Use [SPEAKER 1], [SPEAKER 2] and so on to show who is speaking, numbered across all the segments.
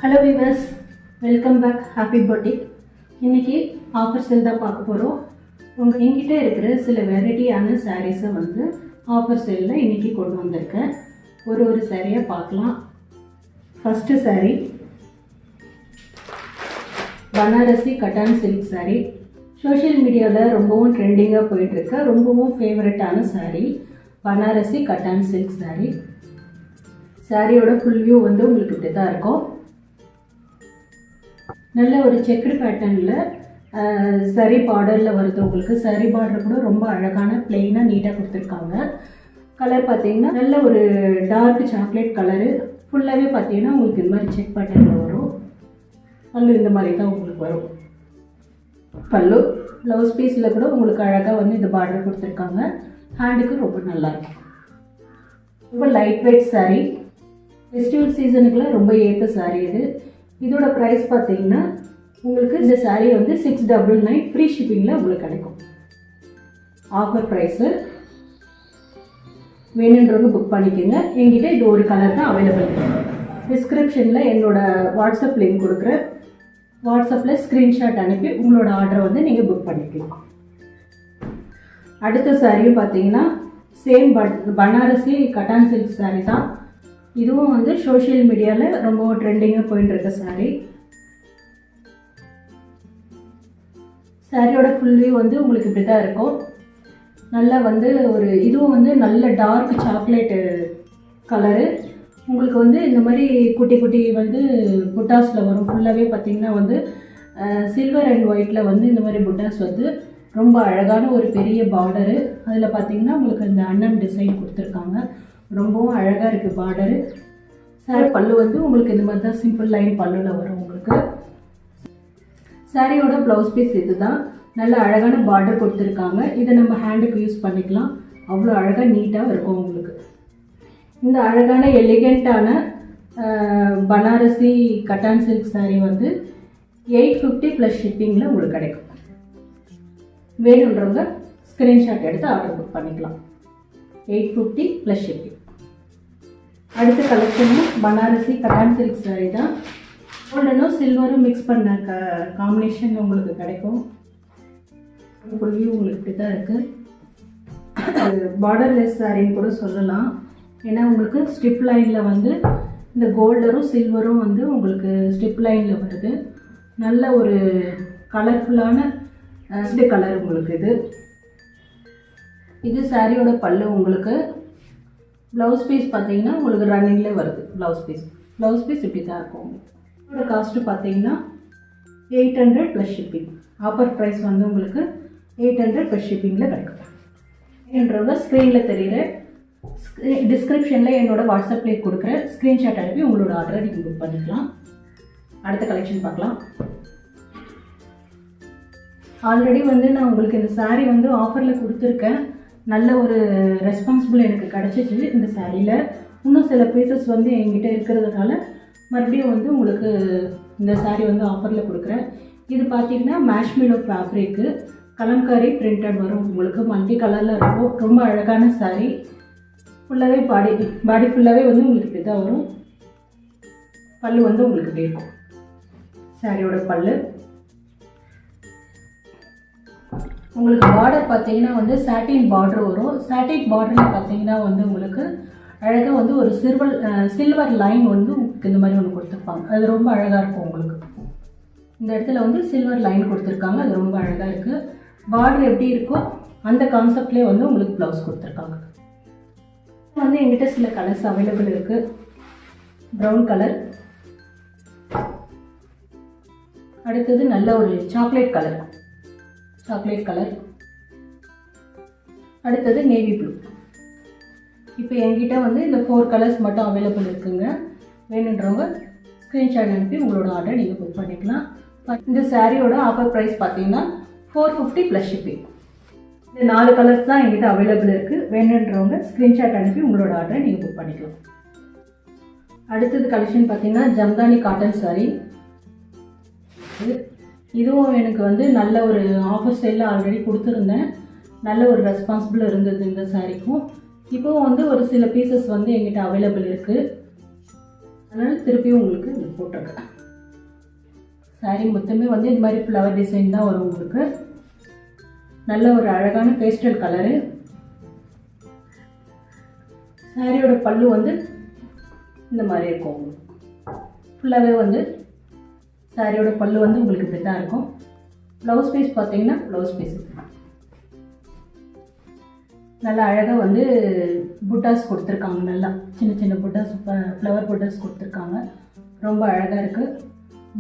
[SPEAKER 1] Hello viewers, welcome back happy boutique. இன்றைக்கி offer sale தான் பார்க்க போகிறோம். என்கிட்ட இருக்கிற சில வெரைட்டியான சாரீஸை வந்து ஆஃபர் சேலில் இன்றைக்கி கொண்டு வந்திருக்கேன். ஒரு சாரியாக பார்க்கலாம். First sari Banarasi cotton silk sari. Social மீடியாவில் ரொம்பவும் ட்ரெண்டிங்காக போயிட்டுருக்க ரொம்பவும் ஃபேவரட்டான சாரீ பனாரசி கட்டான் சில்க் சாரீ. சாரியோட ஃபுல் வியூ வந்து உங்களுக்கு இப்படி தான் இருக்கும். நல்ல ஒரு செக்குடு பேட்டர்னில் சரி பார்டரில் வருது. உங்களுக்கு சரி பார்டர் கூட ரொம்ப அழகான பிளெயினாக நீட்டாக கொடுத்துருக்காங்க. கலர் பார்த்தீங்கன்னா நல்ல ஒரு டார்க் சாக்லேட் கலரு. ஃபுல்லாகவே பார்த்தீங்கன்னா உங்களுக்கு இந்த மாதிரி செக் பேட்டர்னில் வரும். பல்லு இந்த மாதிரி தான் உங்களுக்கு வரும். பல்லு ப்ளவுஸ் பீஸில் கூட உங்களுக்கு அழகாக வந்து இந்த பார்டர் கொடுத்துருக்காங்க. ஹேண்டுக்கு ரொம்ப நல்லாயிருக்கும். ரொம்ப லைட் வெயிட் சாரீ. ஃபெஸ்டிவல் சீசனுக்குலாம் ரொம்ப ஏற்ற சாரீ இது. இதோட ப்ரைஸ் பார்த்தீங்கன்னா உங்களுக்கு இந்த சாரீ வந்து 699 ஃப்ரீ ஷிப்பிங்கில் உங்களுக்கு கிடைக்கும். Offer price. வேணுன்றவங்க புக் பண்ணிக்கோங்க. என்கிட்ட இது ஒரு கலர் தான் அவைலபிள் இருக்குது. டிஸ்கிரிப்ஷனில் என்னோடய வாட்ஸ்அப் லிங்க் கொடுக்குறேன். வாட்ஸ்அப்பில் ஸ்க்ரீன்ஷாட் அனுப்பி உங்களோட ஆர்டரை வந்து நீங்கள் புக் பண்ணிக்கலாம். அடுத்த சாரியும் பார்த்தீங்கன்னா same Banarasi cotton silk sari தான். இதுவும் வந்து சோஷியல் மீடியாவில் ரொம்ப ட்ரெண்டிங்காக போயிட்டு இருக்க சாரீ. சாரியோட ஃபுல் வியூ வந்து உங்களுக்கு இப்படி தான் இருக்கும். நல்லா வந்து இதுவும் வந்து நல்ல டார்க் சாக்லேட்டு கலரு. உங்களுக்கு வந்து இந்த மாதிரி குட்டி குட்டி வந்து புட்டாஸில் வரும். ஃபுல்லாகவே பார்த்திங்கன்னா வந்து சில்வர் அண்ட் ஒயிட்டில் வந்து இந்த மாதிரி புட்டாஸ் வந்து ரொம்ப அழகான ஒரு பெரிய பார்டரு. அதில் பார்த்திங்கன்னா உங்களுக்கு இந்த அன்னம் டிசைன் கொடுத்துருக்காங்க. ரொம்பவும் அழகாக இருக்குது பார்டரு. சாரி பல்லு வந்து உங்களுக்கு இந்த மாதிரி தான் சிம்பிள் லைன் பல்லுவில் வரும். உங்களுக்கு சாரியோட ப்ளவுஸ் பீஸ் இது தான். நல்ல அழகான பார்டர் கொடுத்துருக்காங்க. இதை நம்ம ஹேண்டுக்கு யூஸ் பண்ணிக்கலாம். அவ்வளோ அழகாக நீட்டாக இருக்கும் உங்களுக்கு. இந்த அழகான எலிகெண்ட்டான பனாரசி கட்டான் சில்க் சாரீ வந்து 850 ப்ளஸ் ஷிப்பிங்கில் உங்களுக்கு கிடைக்கும். வேணுன்றவங்க ஸ்க்ரீன்ஷாட் எடுத்து ஆர்டர் புக் பண்ணிக்கலாம். 850 ப்ளஸ் ஷிப்பிங். அடுத்த கலெக்ஷனும் பனாரசி கட்டான் சில்க் சாரீ தான். கோல்டனும் சில்வரும் மிக்ஸ் பண்ண காம்பினேஷன் உங்களுக்கு கிடைக்கும். ஃபுல் வியூ உங்களுக்கு இப்படி தான் இருக்குது. பார்டர்லெஸ் சாரின்னு கூட சொல்லலாம். ஏன்னா உங்களுக்கு ஸ்ட்ரிப் லைனில் வந்து இந்த கோல்டரும் சில்வரும் வந்து உங்களுக்கு ஸ்ட்ரிப் லைனில் வருது. நல்ல ஒரு கலர்ஃபுல்லான கலர் உங்களுக்கு இது சாரியோட பல்லு. உங்களுக்கு ப்ளவுஸ் பீஸ் பார்த்தீங்கன்னா உங்களுக்கு ரன்னிங்கில் வருது. ப்ளவுஸ் பீஸ் இப்படி தான் இருக்கும். இதோட காஸ்ட்டு பார்த்தீங்கன்னா 800 ப்ளஸ் ஷிப்பிங். ஆஃபர் ப்ரைஸ் வந்து உங்களுக்கு 800 ப்ளஸ் ஷிப்பிங்கில் கிடைக்கும். என்றவங்க ஸ்க்ரீனில் தெரிகிற டிஸ்கிரிப்ஷனில் என்னோடய வாட்ஸ்அப் லிங்க் கொடுக்குறேன். ஸ்க்ரீன்ஷாட் அனுப்பி உங்களோட ஆர்டரை நீங்கள் புக் பண்ணிக்கலாம். அடுத்த கலெக்ஷன் பார்க்கலாம். ஆல்ரெடி வந்து நான் உங்களுக்கு இந்த சாரீ வந்து ஆஃபரில் கொடுத்துருக்கேன். நல்ல ஒரு ரெஸ்பான்சிபிள் எனக்கு கிடச்சிச்சு இந்த சாரியில். இன்னும் சில பீசஸ் வந்து என்கிட்ட இருக்கிறதுனால மறுபடியும் வந்து உங்களுக்கு இந்த சாரீ வந்து ஆஃபரில் கொடுக்குறேன். இது பார்த்திங்கன்னா மேஷ்மிலோ ஃபேப்ரிக்கு கலம்காரி பிரிண்டட் வரும். உங்களுக்கு மல்டி கலரில் இருக்கும். ரொம்ப அழகான சாரீ. ஃபுல்லாகவே பாடி ஃபுல்லாகவே வந்து உங்களுக்கு இப்படி தான் வரும். பல்லு வந்து உங்களுக்கு இப்படி இருக்கும். சாரியோட பல்லு உங்களுக்கு பார்டர் பார்த்தீங்கன்னா வந்து சாட்டின் பார்டர் வரும். சாட்டின் பார்டரில் பார்த்தீங்கன்னா வந்து உங்களுக்கு அழகாக வந்து ஒரு சில்வர் லைன் வந்து உங்களுக்கு இந்த மாதிரி ஒன்று கொடுத்துருப்பாங்க. அது ரொம்ப அழகாக இருக்கும். உங்களுக்கு இந்த இடத்துல வந்து சில்வர் லைன் கொடுத்துருக்காங்க. அது ரொம்ப அழகாக இருக்குது. பார்டர் எப்படி இருக்கோ அந்த கான்செப்ட்லேயே வந்து உங்களுக்கு ப்ளவுஸ் கொடுத்துருக்காங்க. வந்து எங்கிட்ட சில கலர்ஸ் அவைலபிள் இருக்குது. Brown colour. அடுத்தது நல்ல ஒரு சாக்லேட் கலர். அடுத்தது நேவி ப்ளூ. இப்போ என்கிட்ட வந்து இந்த 4 கலர்ஸ் மட்டும் அவைலபிள் இருக்குங்க. வேணுன்றவங்க ஸ்க்ரீன்ஷாட் அனுப்பி உங்களோட ஆர்டர் நீங்கள் புக் பண்ணிக்கலாம். இந்த சாரியோட ஆஃபர் ப்ரைஸ் பார்த்தீங்கன்னா 450 ப்ளஸ் ஷிப்பிங். இந்த 4 கலர்ஸ் தான் என்கிட்ட அவைலபிள் இருக்குது. வேணுன்றவங்க ஸ்க்ரீன்ஷாட் அனுப்பி உங்களோட ஆர்டரை நீங்கள் புக் பண்ணிக்கலாம். அடுத்தது கலெக்ஷன் பார்த்தீங்கன்னா ஜம்தானி காட்டன் சாரீ. இதுவும் எனக்கு வந்து நல்ல ஒரு ஆஃபர் சேலில் ஆல்ரெடி கொடுத்துருந்தேன். நல்ல ஒரு ரெஸ்பான்சிபிள் இருந்தது இந்த சாரீக்கும். இப்போவும் வந்து ஒரு சில பீசஸ் வந்து எங்கிட்ட அவைலபிள் இருக்குது. அதனால் திருப்பியும் உங்களுக்கு இது போட்டிருக்கேன். சாரீ மொத்தமே வந்து இந்த மாதிரி ஃப்ளவர் டிசைன் தான் வரும் உங்களுக்கு. நல்ல ஒரு அழகான பேஸ்டல் கலரு. சாரியோட பல்லு வந்து இந்த மாதிரி இருக்கும். ஃபுல்லாகவே வந்து சாரியோட பல்லு வந்து உங்களுக்கு இப்படி தான் இருக்கும். ப்ளவுஸ் பீஸ் பார்த்தீங்கன்னா ப்ளவுஸ் பீஸ் நல்லா அழகாக வந்து புட்டாஸ் கொடுத்துருக்காங்க. நல்லா சின்ன சின்ன புட்டாஸ், ஃப்ளவர் புட்டாஸ் கொடுத்துருக்காங்க. ரொம்ப அழகாக இருக்குது.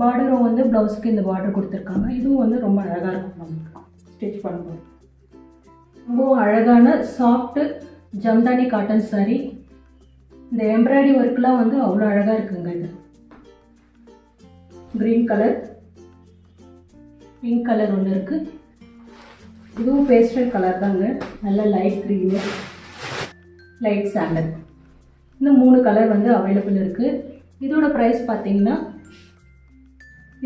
[SPEAKER 1] பார்டரும் வந்து ப்ளவுஸுக்கு இந்த பார்டர் கொடுத்துருக்காங்க. இதுவும் வந்து ரொம்ப அழகாக இருக்கும் நமக்கு ஸ்டிச் பண்ணும்போது. ரொம்பவும் அழகான சாஃப்ட்டு ஜம்தானி காட்டன் சாரீ. இந்த எம்ப்ராய்டரி ஒர்க்லாம் வந்து அவ்வளோ அழகாக இருக்குங்க. இது க்ரீன் கலர், பிங்க் கலர் ஒன்று இருக்குது. இதுவும் பேஸ்டல் கலர் தாங்க. நல்ல லைட் க்ரீனு, லைட் சாண்டல். இன்னும் 3 கலர் வந்து அவைலபிள் இருக்குது. இதோட ப்ரைஸ் பார்த்தீங்கன்னா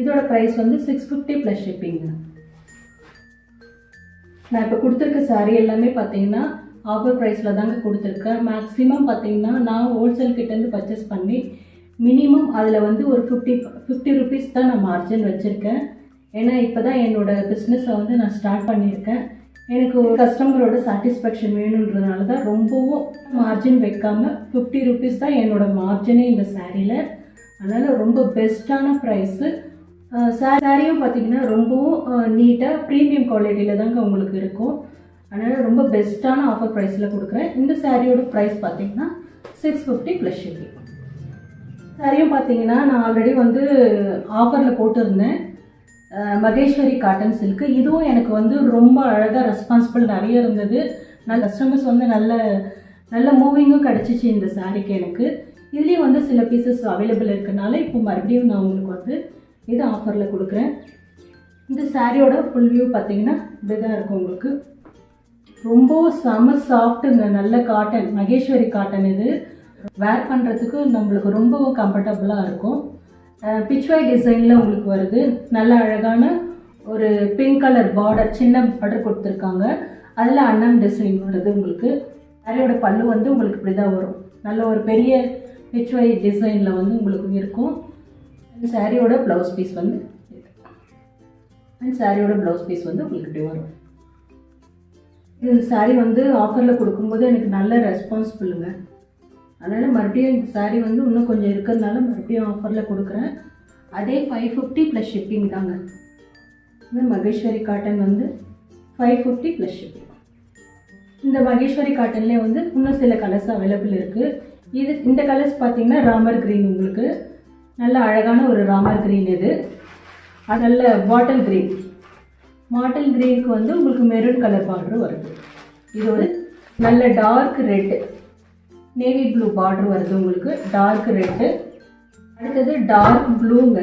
[SPEAKER 1] இதோட ப்ரைஸ் வந்து 650 ப்ளஸ் ஷிப்பிங்க. நான் இப்போ கொடுத்துருக்க சாரீ எல்லாமே பார்த்தீங்கன்னா ஆஃபர் ப்ரைஸில் தாங்க கொடுத்துருக்கேன். மேக்ஸிமம் பார்த்தீங்கன்னா நான் ஹோல்சேல் கிட்டேருந்து பர்ச்சேஸ் பண்ணி மினிமம் அதில் வந்து ஒரு 50 ருபீஸ் தான் நான் மார்ஜின் வச்சுருக்கேன். ஏன்னா இப்போ தான் என்னோடய பிஸ்னஸை வந்து நான் ஸ்டார்ட் பண்ணியிருக்கேன். எனக்கு ஒரு கஸ்டமரோட சாட்டிஸ்ஃபேக்ஷன் வேணுன்றதுனால தான் ரொம்பவும் மார்ஜின் வைக்காமல் 50 ருபீஸ் தான் என்னோடய மார்ஜினே இந்த சாரியில். அதனால் ரொம்ப பெஸ்ட்டான ப்ரைஸு. சாரியும் பார்த்திங்கன்னா ரொம்பவும் நீட்டாக ப்ரீமியம் குவாலிட்டியில் தாங்க உங்களுக்கு இருக்கும். அதனால் ரொம்ப பெஸ்ட்டான ஆஃபர் ப்ரைஸில் கொடுக்குறேன். இந்த சாரியோட ப்ரைஸ் பார்த்திங்கன்னா 650 ப்ளஸ் ஷிப்பிங். சாரியும் பார்த்திங்கன்னா நான் ஆல்ரெடி வந்து ஆஃபரில் போட்டிருந்தேன். Maheswari cotton silk. இதுவும் எனக்கு வந்து ரொம்ப அழகாக ரெஸ்பான்சிபிள் நிறைய இருந்தது. நான் கஸ்டமர்ஸ் வந்து நல்ல மூவிங்கும் கிடச்சிச்சு இந்த சாரிக்கு எனக்கு. இதுலேயும் வந்து சில பீசஸ் அவைலபிள் இருக்கனால இப்போ மறுபடியும் நான் உங்களுக்கு வந்து இது ஆஃபரில் கொடுக்குறேன். இந்த சாரியோட ஃபுல் வியூ பார்த்தீங்கன்னா இப்படி தான் இருக்கும் உங்களுக்கு. ரொம்ப செம சாஃப்ட்டுங்க. நல்ல காட்டன், மகேஸ்வரி காட்டன். இது வேர் பண்ணுறதுக்கு நம்மளுக்கு ரொம்பவும் கம்ஃபர்டபுளாக இருக்கும். பிச்வாய் டிசைனில் உங்களுக்கு வருது. நல்ல அழகான ஒரு பிங்க் கலர் பார்டர், சின்ன பார்டர் கொடுத்துருக்காங்க. அதில் அன்னம் டிசைன் வருது உங்களுக்கு. சாரியோட பல்லு வந்து உங்களுக்கு இப்படி தான் வரும். நல்ல ஒரு பெரிய பிச்வாய் டிசைனில் வந்து உங்களுக்கு இருக்கும். சாரியோட ப்ளவுஸ் பீஸ் வந்து சாரியோட ப்ளவுஸ் பீஸ் வந்து உங்களுக்கு இப்படி வரும். இந்த சாரீ வந்து ஆஃபரில் கொடுக்கும்போது எனக்கு நல்ல ரெஸ்பான்சிபிளுங்க. அதனால் மறுபடியும் இந்த சாரீ வந்து இன்னும் கொஞ்சம் இருக்கிறதுனால மறுபடியும் ஆஃபரில் கொடுக்குறேன். அதே 550 ப்ளஸ் ஷிப்பிங் தாங்க. இந்த மகேஸ்வரி காட்டன் வந்து 550 ப்ளஸ் ஷிப்பிங். இந்த மகேஸ்வரி காட்டன்லேயே வந்து இன்னும் சில கலர்ஸ் அவைலபிள் இருக்குது. இந்த கலர்ஸ் பார்த்தீங்கன்னா ராமர் க்ரீன். உங்களுக்கு நல்ல அழகான ஒரு ராமர் க்ரீன். இது அது நல்ல பாட்டில் க்ரீன். பாட்டில் க்ரீனுக்கு வந்து உங்களுக்கு மெரூன் கலர் பார்டர் வருது. இது ஒரு நல்ல dark red, navy blue border வருது உங்களுக்கு. Dark red. அடுத்தது டார்க் ப்ளூங்க.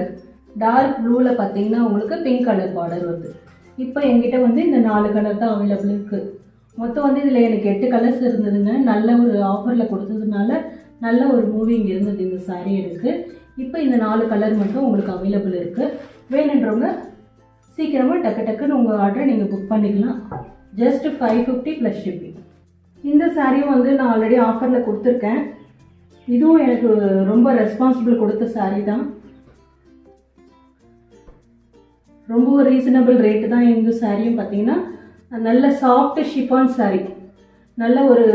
[SPEAKER 1] டார்க் ப்ளூவில் பார்த்தீங்கன்னா உங்களுக்கு பிங்க் கலர் பார்டர் வருது. இப்போ என்கிட்ட வந்து இந்த 4 கலர் தான் அவைலபிள் இருக்குது. மொத்தம் வந்து இதில் எனக்கு 8 கலர்ஸ் இருந்ததுங்க. நல்ல ஒரு ஆஃபரில் கொடுத்ததுனால நல்ல ஒரு மூவிங் இருந்தது இந்த சாரீ எனக்கு. இப்போ இந்த 4 கலர் மட்டும் உங்களுக்கு அவைலபிள் இருக்குது. வேணுன்றவங்க சீக்கிரமாக டக்குன்னு உங்கள் ஆர்டரை நீங்கள் புக் பண்ணிக்கலாம். Just 550 plus shipping. இந்த சாரியும் வந்து நான் ஆல்ரெடி ஆஃபரில் கொடுத்துருக்கேன். இதுவும் எனக்கு ரொம்ப ரெஸ்பான்சிபிள் கொடுத்த சாரீ தான். ரொம்ப ரீசனபிள் ரேட்டு தான். இந்த சாரியும் பார்த்தீங்கன்னா நல்ல சாஃப்ட் ஷிஃபான் சாரீ. நல்ல ஒரு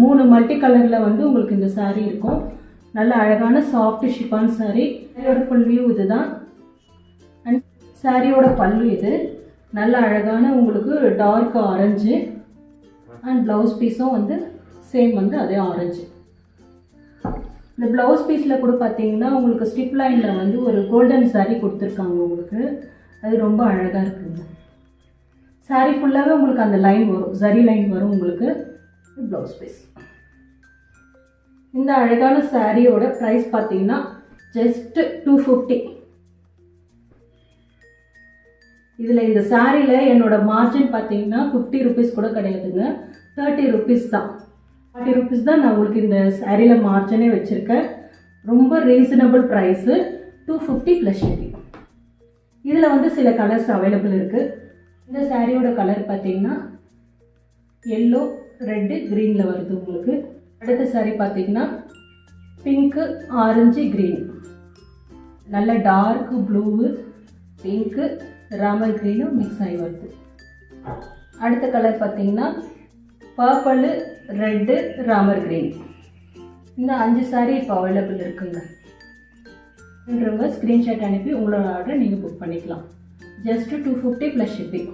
[SPEAKER 1] 3 மல்டி கலரில் வந்து உங்களுக்கு இந்த சாரீ இருக்கும். நல்ல அழகான சாஃப்ட் ஷிஃபான் சாரீ. சாரியோட ஃபுல் வியூ இது தான். அண்ட் சாரியோட பல்லு இது. நல்ல அழகான உங்களுக்கு டார்க் ஆரஞ்சு. அண்ட் ப்ளவுஸ் பீஸும் வந்து சேம் வந்து அதே ஆரஞ்சு. இந்த ப்ளவுஸ் பீஸில் கூட பார்த்தீங்கன்னா உங்களுக்கு ஸ்டிப் லைனில் வந்து ஒரு கோல்டன் சாரீ கொடுத்துருக்காங்க உங்களுக்கு. அது ரொம்ப அழகாக இருக்குங்க. சாரீ ஃபுல்லாகவே உங்களுக்கு அந்த லைன் வரும், ஜரி லைன் வரும் உங்களுக்கு. Blouse piece. இந்த அழகான சாரியோட ப்ரைஸ் பார்த்தீங்கன்னா ஜஸ்ட் 250. இதில் இந்த சாரியில் என்னோட மார்ஜின் பார்த்தீங்கன்னா 50 ருபீஸ் கூட கிடையாதுங்க. 30 ருபீஸ் தான். 40 ருபீஸ் தான் நான் உங்களுக்கு இந்த சாரியில் மார்ஜினே வச்சுருக்கேன். ரொம்ப ரீசனபிள் ப்ரைஸு. 250 plus shipping. இதில் வந்து சில கலர்ஸ் அவைலபிள் இருக்குது. இந்த சாரியோட கலர் பார்த்தீங்கன்னா எல்லோ, ரெட்டு, க்ரீனில் வருது உங்களுக்கு. அடுத்த சாரீ பார்த்தீங்கன்னா பிங்க்கு, ஆரஞ்சு, க்ரீன், நல்ல டார்க்கு ப்ளூவு, பிங்க்கு, ராமர் க்ரீனும் மிக்ஸ் ஆகி வருது. அடுத்த கலர் பார்த்தீங்கன்னா பர்பிள், ரெட்டு, ராமர் க்ரீன். இந்த 5 சாரீ இப்போ அவைலபிள் இருக்குங்க. என்றவங்க ஸ்க்ரீன்ஷாட் அனுப்பி உங்களோட ஆர்டரை நீங்கள் புக் பண்ணிக்கலாம். Just 250 plus shipping.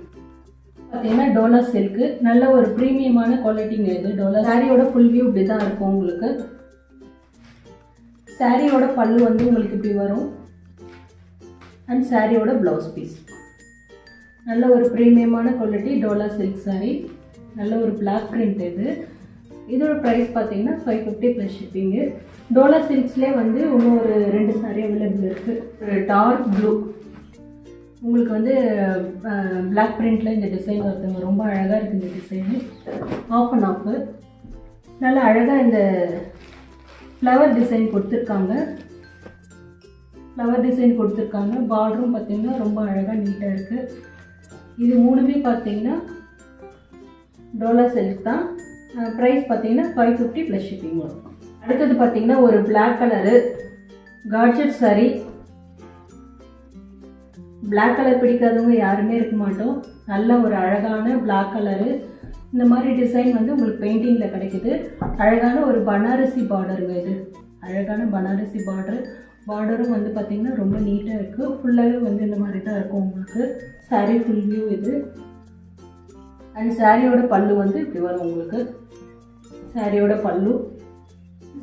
[SPEAKER 1] பார்த்தீங்கன்னா டோலா சில்க்கு, நல்ல ஒரு ப்ரீமியமான குவாலிட்டிங்க இது. டோலா சாரியோட ஃபுல் வியூ இப்படி தான் இருக்கும் உங்களுக்கு. சாரியோட பல்லு வந்து உங்களுக்கு இப்படி வரும். அண்ட் சாரியோட ப்ளவுஸ் பீஸ் நல்ல ஒரு ப்ரீமியமான குவாலிட்டி டோலா சில்க் சாரீ. நல்ல ஒரு பிளாக் பிரிண்ட் இது. இதோட ப்ரைஸ் பார்த்தீங்கன்னா 550 ப்ளஸ் ஷிப்பிங்கு. டோலா சில்க்ஸ்லேயே வந்து இன்னும் ஒரு 2 சாரீ அவைலபிள் இருக்குது. ஒரு டார்க் ப்ளூ, உங்களுக்கு வந்து பிளாக் பிரிண்டில் இந்த டிசைன் வருதுங்க. ரொம்ப அழகாக இருக்குது இந்த டிசைனு. ஆஃப் அண்ட் ஆஃபு நல்லா அழகாக இந்த ஃப்ளவர் டிசைன் கொடுத்துருக்காங்க. பார்டரும் பார்த்தீங்கன்னா ரொம்ப அழகாக நீட்டாக இருக்குது. இது 3மே பார்த்தீங்கன்னா டோலா சில்க் தான். ப்ரைஸ் பார்த்தீங்கன்னா 550 ப்ளஸ் ஷிப்பிங் வரும். அடுத்தது பார்த்தீங்கன்னா ஒரு black colour georgette sari. Black colour பிடிக்காதவங்க யாருமே இருக்க மாட்டோம். நல்ல ஒரு அழகான பிளாக் கலரு. இந்த மாதிரி டிசைன் வந்து உங்களுக்கு பெயிண்டிங்கில் கிடைக்குது. அழகான ஒரு பனாரசி பார்டருங்க இது. அழகான பனாரசி பார்டரும் வந்து பார்த்திங்கன்னா ரொம்ப நீட்டாக இருக்குது. ஃபுல்லாகவே வந்து இந்த மாதிரி தான் இருக்கும் உங்களுக்கு. சாரீ ஃபுல் வியூ இது. அண்ட் சாரியோட பல்லு வந்து இப்படி வரும் உங்களுக்கு. சாரியோட பல்லு,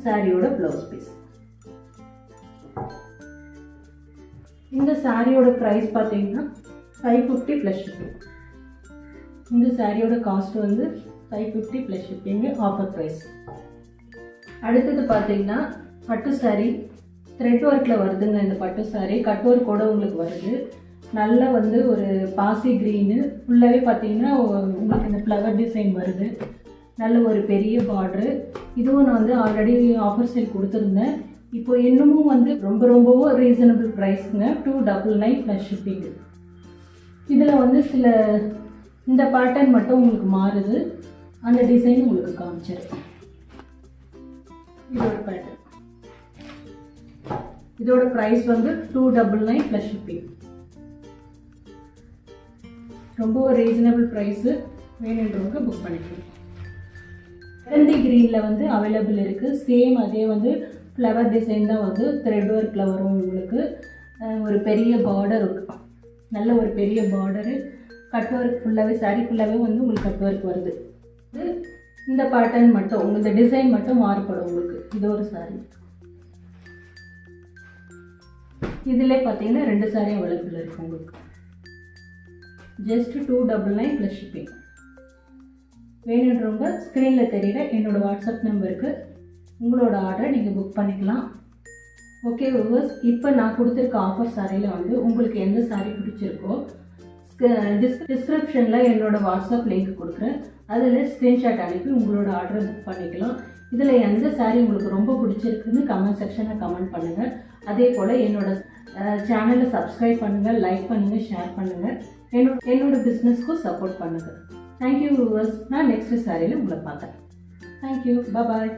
[SPEAKER 1] சாரியோட ப்ளவுஸ் பீஸ். இந்த சாரியோட ப்ரைஸ் பார்த்தீங்கன்னா 550 ப்ளஸ் ஷிப்பிங். இந்த சாரியோட காஸ்ட் வந்து 550 ப்ளஸ் ஷிப்பிங்கு, ஆஃபர் ப்ரைஸ். அடுத்தது பார்த்தீங்கன்னா பட்டு சாரீ. த்ரெட் ஒர்க்கில் வருதுங்க இந்த பட்டு சாரீ. கட் ஒர்க்கோட உங்களுக்கு வருது. நல்ல வந்து ஒரு பாசி க்ரீனு. ஃபுல்லாகவே பார்த்தீங்கன்னா உங்களுக்கு இந்த ஃப்ளவர் டிசைன் வருது. நல்ல ஒரு பெரிய பார்ட்ரு. இதுவும் நான் வந்து ஆல்ரெடி ஆஃபர் சேல் கொடுத்துருந்தேன். இப்போ இன்னமும் வந்து ரொம்பவும் ரீசனபிள் ப்ரைஸுங்க. 299 plus shipping. இதில் வந்து சில இந்த பேட்டர்ன் மட்டும் உங்களுக்கு மாறுது. அந்த டிசைன் உங்களுக்கு காமிச்சிருக்கேன். இதோட பேட்டர்ன், இதோட ப்ரைஸ் வந்து 299 ப்ளஸ் ஷிப்பிங். ரொம்ப ரீசனபிள் ப்ரைஸு. வேணுன்றவங்க புக் பண்ணிக்கலாம். மெஹந்தி க்ரீனில் வந்து அவைலபிள் இருக்குது. சேம் அதே வந்து ஃப்ளவர் டிசைன் தான் வந்து த்ரெட் ஒர்க்கில் வரும் உங்களுக்கு. ஒரு பெரிய பார்டர் இருக்கும். நல்ல ஒரு பெரிய பார்டரு. கட் ஒர்க் ஃபுல்லாகவே சாரீ ஃபுல்லாகவே வந்து உங்களுக்கு கட் ஒர்க் வருது. இந்த பேட்டர்ன் மட்டும் இந்த டிசைன் மட்டும் மாறுபடும் உங்களுக்கு. இது ஒரு சாரீ. இதில் பார்த்தீங்கன்னா 2 சாரீ அவைலபிள் இருக்குது உங்களுக்கு. Just 299 plus shipping. வேணுன்றவங்க ஸ்க்ரீனில் தெரியுற என்னோடய வாட்ஸ்அப் நம்பருக்கு உங்களோட ஆர்டரை நீங்கள் புக் பண்ணிக்கலாம். ஓகே வியூவர்ஸ், இப்போ நான் கொடுத்துருக்க ஆஃபர் சாரியில் வந்து உங்களுக்கு எந்த சாரீ பிடிச்சிருக்கோ டிஸ்கிரிப்ஷனில் என்னோடய வாட்ஸ்அப் லிங்க் கொடுக்குறேன். அதில் ஸ்க்ரீன்ஷாட் அனுப்பி உங்களோட ஆர்டரை புக் பண்ணிக்கலாம். இதில் எந்த சாரீ உங்களுக்கு ரொம்ப பிடிச்சிருக்குன்னு கமெண்ட் செக்ஷனில் கமெண்ட் பண்ணுங்கள். அதே போல் என்னோட சேனலை சப்ஸ்கிரைப் பண்ணுங்கள், லைக் பண்ணுங்கள், ஷேர் பண்ணுங்கள். என்னோட பிஸ்னஸ்க்கும் சப்போர்ட் பண்ணுங்கள். Thank you viewers. நான் நெக்ஸ்ட் சாரியில் உங்களை பார்க்குறேன். தேங்க்யூ. பாய்.